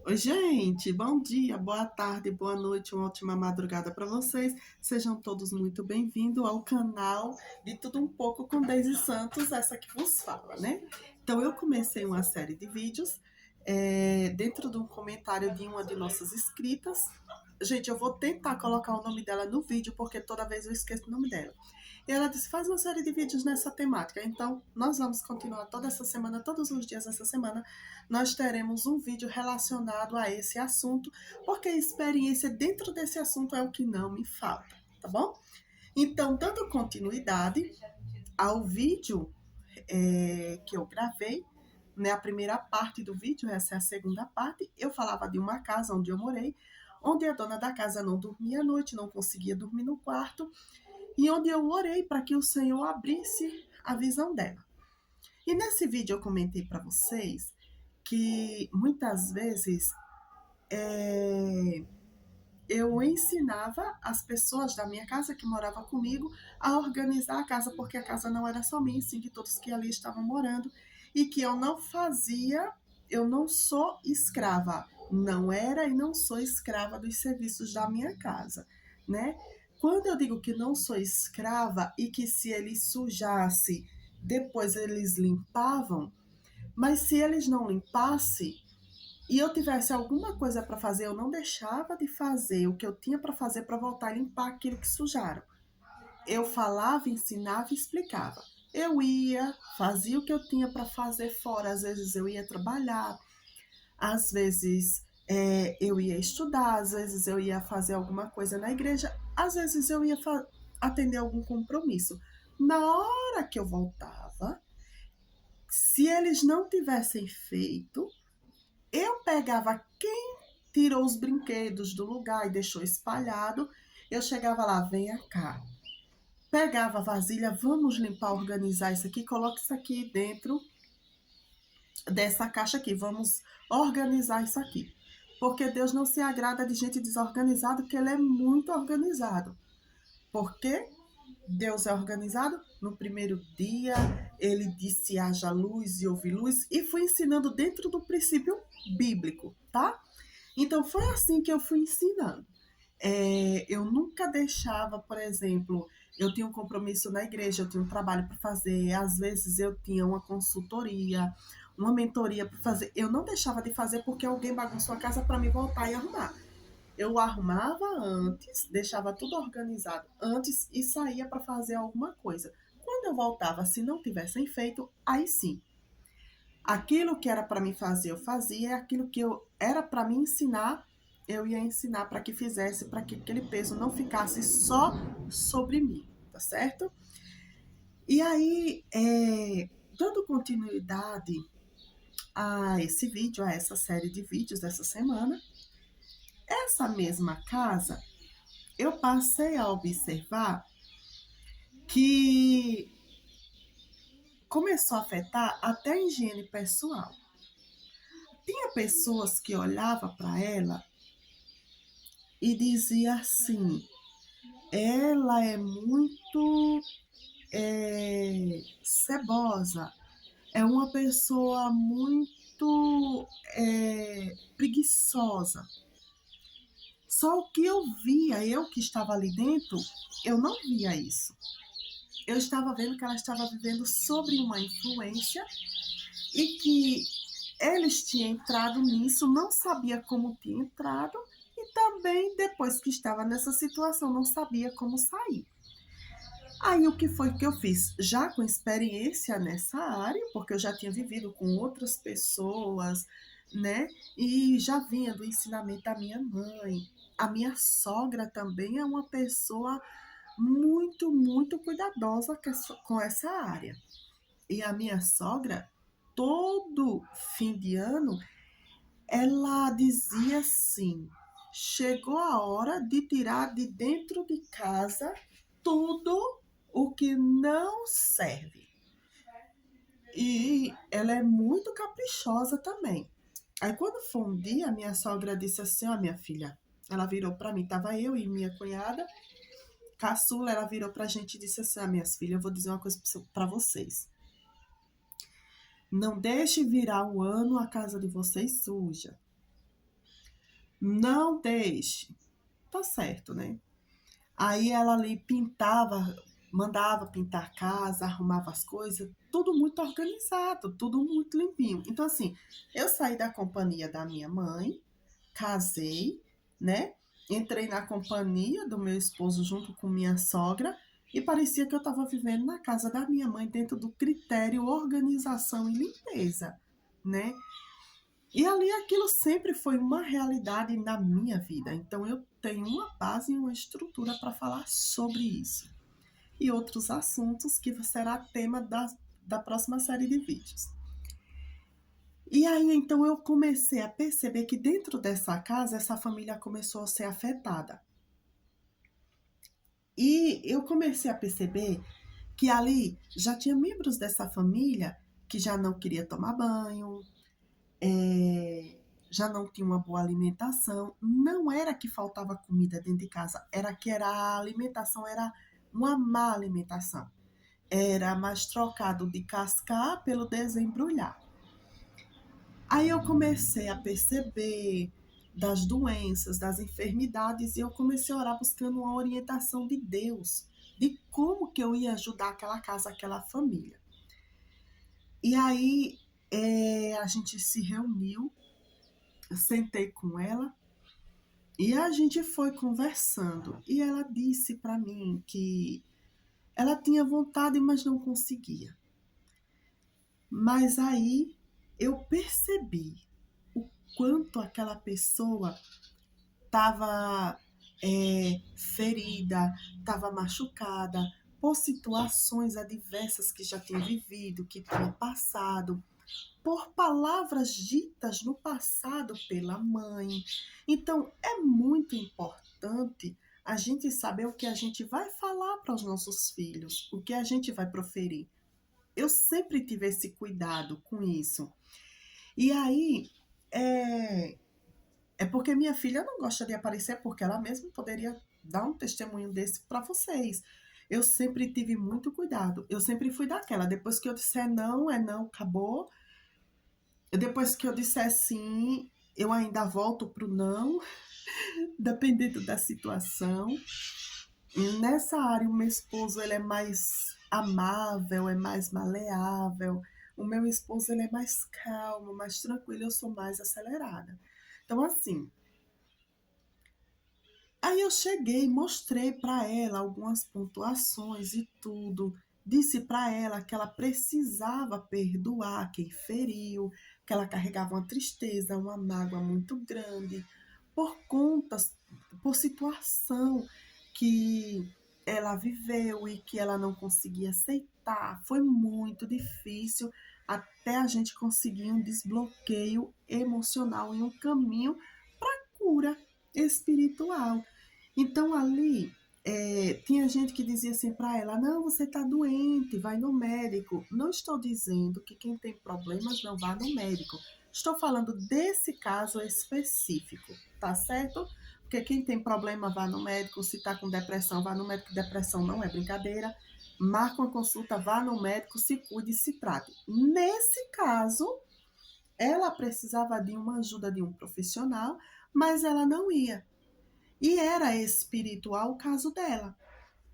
Oi, gente, bom dia, boa tarde, boa noite, uma ótima madrugada para vocês. Sejam todos muito bem-vindos ao canal de Tudo Um Pouco com Deise Santos, essa que vos fala, né? Então, eu comecei uma série de vídeos dentro de um comentário de uma de nossas inscritas. Gente, eu vou tentar colocar o nome dela no vídeo, porque toda vez eu esqueço o nome dela. E ela disse, faz uma série de vídeos nessa temática. Então, nós vamos continuar toda essa semana, todos os dias dessa semana, nós teremos um vídeo relacionado a esse assunto, porque a experiência dentro desse assunto é o que não me falta, tá bom? Então, dando continuidade ao vídeo que eu gravei, né, a primeira parte do vídeo, essa é a segunda parte, eu falava de uma casa onde eu morei, onde a dona da casa não dormia à noite, não conseguia dormir no quarto, e onde eu orei para que o Senhor abrisse a visão dela. E nesse vídeo eu comentei para vocês que muitas vezes eu ensinava as pessoas da minha casa que moravam comigo a organizar a casa, porque a casa não era só minha, sim de todos que ali estavam morando, e que eu não fazia, eu não sou escrava, não era e não sou escrava dos serviços da minha casa, né? Quando eu digo que não sou escrava e que se ele sujasse, depois eles limpavam, mas se eles não limpassem, e eu tivesse alguma coisa para fazer, eu não deixava de fazer o que eu tinha para fazer para voltar a limpar aquilo que sujaram. Eu falava, ensinava e explicava. Eu ia, fazia o que eu tinha para fazer fora. Às vezes eu ia trabalhar, às vezes eu ia estudar, às vezes eu ia fazer alguma coisa na igreja, às vezes eu ia atender algum compromisso. Na hora que eu voltava, se eles não tivessem feito, eu pegava quem tirou os brinquedos do lugar e deixou espalhado. Eu chegava lá, venha cá. Pegava a vasilha, vamos limpar, organizar isso aqui, coloca isso aqui dentro dessa caixa aqui, vamos organizar isso aqui. Porque Deus não se agrada de gente desorganizada, porque Ele é muito organizado. Porque Deus é organizado. No primeiro dia, Ele disse haja luz e houve luz, e fui ensinando dentro do princípio bíblico, tá? Então, foi assim que eu fui ensinando. Eu nunca deixava, por exemplo, eu tinha um compromisso na igreja, eu tinha um trabalho para fazer, às vezes eu tinha uma consultoria, uma mentoria para fazer. Eu não deixava de fazer porque alguém bagunçou a casa para me voltar e arrumar. Eu arrumava antes, deixava tudo organizado antes e saía para fazer alguma coisa. Quando eu voltava, se não tivessem feito, aí sim, aquilo que era para mim fazer, eu fazia, aquilo que eu era para me ensinar, eu ia ensinar para que fizesse, para que aquele peso não ficasse só sobre mim, tá certo? E aí, dando continuidade a esse vídeo, a essa série de vídeos dessa semana, essa mesma casa, eu passei a observar que começou a afetar até a higiene pessoal. Tinha pessoas que olhavam para ela e dizia assim: ela é muito cebosa, é uma pessoa muito preguiçosa. Só o que eu via, eu que estava ali dentro, eu não via isso. Eu estava vendo que ela estava vivendo sobre uma influência e que eles tinham entrado nisso, não sabia como tinha entrado e também, depois que estava nessa situação, não sabia como sair. Aí o que foi que eu fiz? Já com experiência nessa área, porque eu já tinha vivido com outras pessoas, né? E já vinha do ensinamento da minha mãe. A minha sogra também é uma pessoa muito, muito cuidadosa com essa área. E a minha sogra, todo fim de ano, ela dizia assim: chegou a hora de tirar de dentro de casa tudo o que não serve. E ela é muito caprichosa também. Aí quando foi um dia, minha sogra disse assim: ó, minha filha, ela virou para mim, tava eu e minha cunhada, caçula, ela virou pra gente e disse assim: ah, minhas filhas, eu vou dizer uma coisa para vocês. Não deixe virar o ano a casa de vocês suja. Não deixe. Tá certo, né? Aí ela ali pintava, mandava pintar a casa, arrumava as coisas, tudo muito organizado, tudo muito limpinho. Então, assim, eu saí da companhia da minha mãe, casei, né? Entrei na companhia do meu esposo junto com minha sogra e parecia que eu estava vivendo na casa da minha mãe dentro do critério organização e limpeza, né? E ali aquilo sempre foi uma realidade na minha vida. Então eu tenho uma base e uma estrutura para falar sobre isso. E outros assuntos que será tema da próxima série de vídeos. E aí então eu comecei a perceber que dentro dessa casa essa família começou a ser afetada. E eu comecei a perceber que ali já tinha membros dessa família que já não queria tomar banho, já não tinha uma boa alimentação. Não era que faltava comida dentro de casa, era que a alimentação era uma má alimentação. Era mais trocado de cascar pelo desembrulhar. Aí eu comecei a perceber das doenças, das enfermidades, e eu comecei a orar buscando uma orientação de Deus, de como que eu ia ajudar aquela casa, aquela família. E aí a gente se reuniu, eu sentei com ela e a gente foi conversando. E ela disse para mim que ela tinha vontade, mas não conseguia. Mas aí eu percebi o quanto aquela pessoa estava ferida, estava machucada por situações adversas que já tinha vivido, que tinha passado, por palavras ditas no passado pela mãe. Então, é muito importante a gente saber o que a gente vai falar para os nossos filhos, o que a gente vai proferir. Eu sempre tive esse cuidado com isso. E aí, é porque minha filha não gosta de aparecer, porque ela mesma poderia dar um testemunho desse para vocês. Eu sempre tive muito cuidado. Eu sempre fui daquela. Depois que eu disser não, é não, acabou. Depois que eu disser sim, eu ainda volto pro não, dependendo da situação. E nessa área, o meu esposo ele é mais amável, é mais maleável. O meu esposo ele é mais calmo, mais tranquilo, eu sou mais acelerada. Então, assim, aí eu cheguei, mostrei para ela algumas pontuações e tudo. Disse para ela que ela precisava perdoar quem feriu, que ela carregava uma tristeza, uma mágoa muito grande, por conta, por situação que ela viveu e que ela não conseguia aceitar. Foi muito difícil até a gente conseguir um desbloqueio emocional e um caminho para cura espiritual. Então ali tinha gente que dizia assim para ela: não, você está doente, vai no médico. Não estou dizendo que quem tem problemas não vá no médico. Estou falando desse caso específico, tá certo? Porque quem tem problema vá no médico, se está com depressão, vá no médico. Depressão não é brincadeira. Marca uma consulta, vá no médico, se cuide e se trate. Nesse caso, ela precisava de uma ajuda de um profissional, mas ela não ia. E era espiritual o caso dela.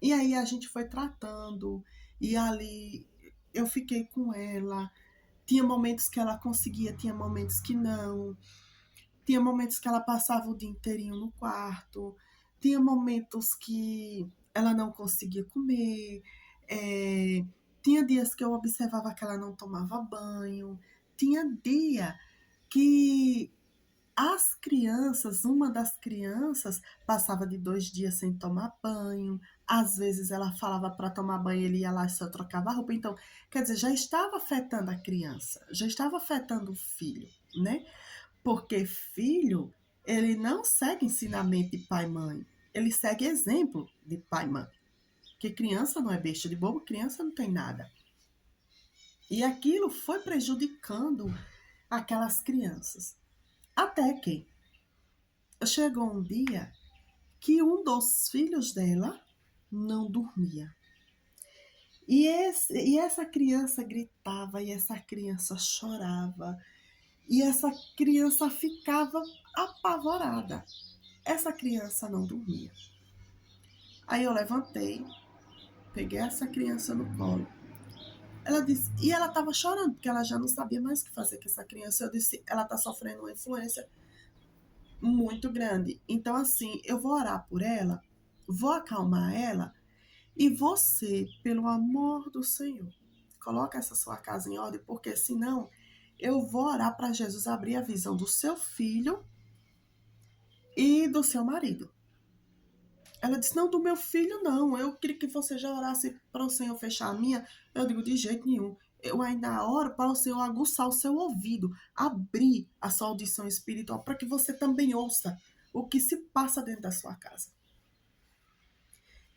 E aí a gente foi tratando, e ali eu fiquei com ela. Tinha momentos que ela conseguia, tinha momentos que não. Tinha momentos que ela passava o dia inteirinho no quarto. Tinha momentos que ela não conseguia comer. É, tinha dias que eu observava que ela não tomava banho. Tinha dia que as crianças, uma das crianças passava de 2 dias sem tomar banho. Às vezes ela falava para tomar banho, ele ia lá e só trocava a roupa. Então, quer dizer, já estava afetando a criança, já estava afetando o filho, né? Porque filho, ele não segue ensinamento de pai e mãe, ele segue exemplo de pai e mãe. Porque criança não é besta de bobo, criança não tem nada. E aquilo foi prejudicando aquelas crianças. Até que chegou um dia que um dos filhos dela não dormia. E essa criança gritava, e essa criança chorava. E essa criança ficava apavorada. Essa criança não dormia. Aí eu levantei, peguei essa criança no colo. Ela disse, e ela estava chorando, porque ela já não sabia mais o que fazer com essa criança. Eu disse, ela está sofrendo uma influência muito grande. Então, assim, eu vou orar por ela, vou acalmar ela, e você, pelo amor do Senhor, coloca essa sua casa em ordem, porque senão eu vou orar para Jesus abrir a visão do seu filho e do seu marido. Ela disse, não, do meu filho não, eu queria que você já orasse para o Senhor fechar a minha. Eu digo, de jeito nenhum. Eu ainda oro para o Senhor aguçar o seu ouvido, abrir a sua audição espiritual, para que você também ouça o que se passa dentro da sua casa.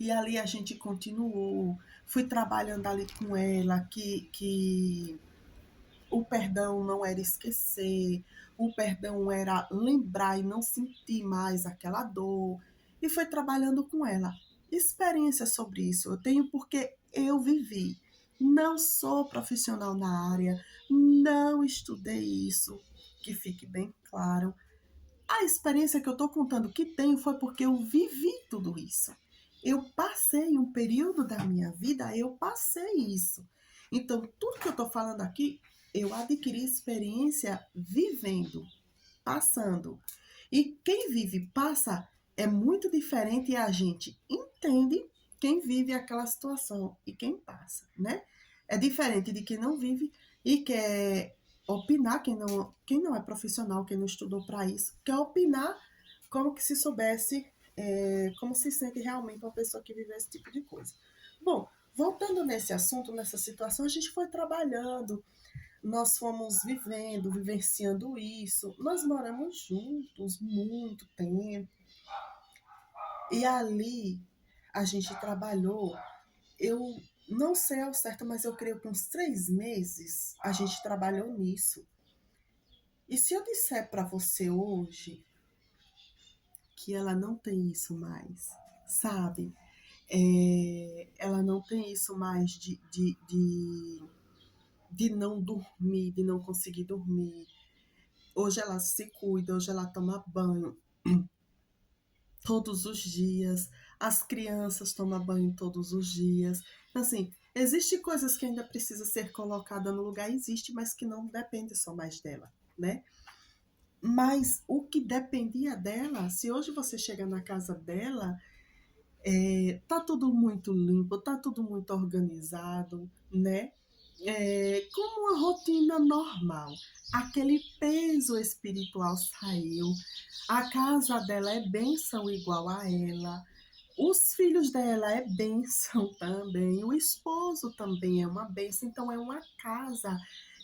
E ali a gente continuou, fui trabalhando ali com ela, que o perdão não era esquecer, o perdão era lembrar e não sentir mais aquela dor. E foi trabalhando com ela. Experiência sobre isso eu tenho porque eu vivi. Não sou profissional na área, não estudei isso, que fique bem claro. A experiência que eu estou contando que tenho foi porque eu vivi tudo isso. Eu passei um período da minha vida, eu passei isso. Então, tudo que eu estou falando aqui, eu adquiri experiência vivendo, passando. E quem vive passa é muito diferente e a gente entende quem vive aquela situação e quem passa, né? É diferente de quem não vive e quer opinar, quem não é profissional, quem não estudou para isso, quer opinar como que se soubesse, como se sente realmente uma pessoa que vive esse tipo de coisa. Bom, voltando nesse assunto, nessa situação, a gente foi trabalhando, nós fomos vivendo, vivenciando isso. Nós moramos juntos muito tempo. E ali a gente trabalhou. Eu não sei ao certo, mas eu creio que uns 3 meses a gente trabalhou nisso. E se eu disser para você hoje que ela não tem isso mais, sabe? Ela não tem isso mais de não dormir, de não conseguir dormir. Hoje ela se cuida, hoje ela toma banho todos os dias, as crianças tomam banho todos os dias. Então, assim, existe coisas que ainda precisa ser colocada no lugar, existe, mas que não depende só mais dela, né? Mas o que dependia dela, se hoje você chega na casa dela, tá tudo muito limpo, tá tudo muito organizado, né? Como uma rotina normal. Aquele peso espiritual saiu, a casa dela é bênção igual a ela, os filhos dela é bênção também, o esposo também é uma bênção, então é uma casa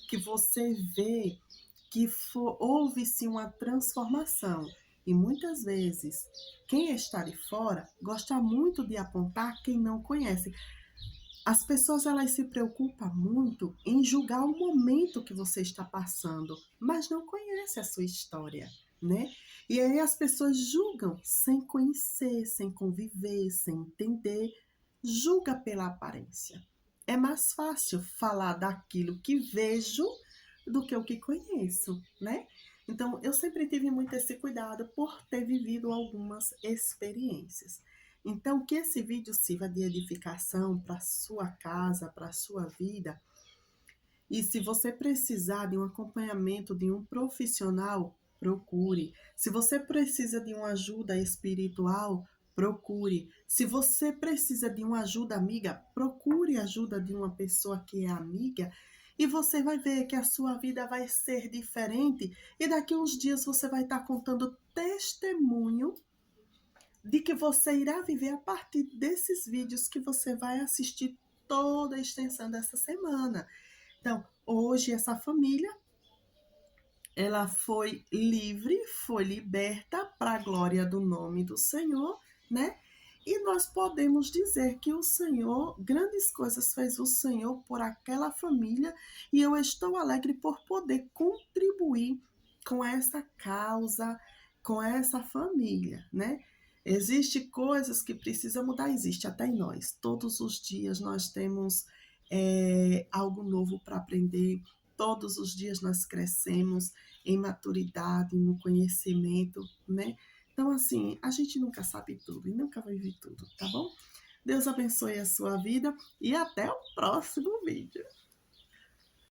que você vê que houve-se uma transformação. E muitas vezes, quem está de fora gosta muito de apontar quem não conhece. As pessoas elas se preocupam muito em julgar o momento que você está passando, mas não conhece a sua história, né? E aí as pessoas julgam sem conhecer, sem conviver, sem entender, julga pela aparência. É mais fácil falar daquilo que vejo do que o que conheço, né? Então, eu sempre tive muito esse cuidado por ter vivido algumas experiências. Então, que esse vídeo sirva de edificação para a sua casa, para a sua vida. E se você precisar de um acompanhamento de um profissional, procure. Se você precisa de uma ajuda espiritual, procure. Se você precisa de uma ajuda amiga, procure a ajuda de uma pessoa que é amiga e você vai ver que a sua vida vai ser diferente e daqui a uns dias você vai estar contando testemunho de que você irá viver a partir desses vídeos que você vai assistir toda a extensão dessa semana. Então, hoje essa família, ela foi livre, foi liberta para a glória do nome do Senhor, né? E nós podemos dizer que o Senhor, grandes coisas fez o Senhor por aquela família e eu estou alegre por poder contribuir com essa causa, com essa família, né? Existem coisas que precisam mudar, existe até em nós. Todos os dias nós temos algo novo para aprender, todos os dias nós crescemos em maturidade, no conhecimento, né? Então, assim, a gente nunca sabe tudo e nunca vai viver tudo, tá bom? Deus abençoe a sua vida e até o próximo vídeo.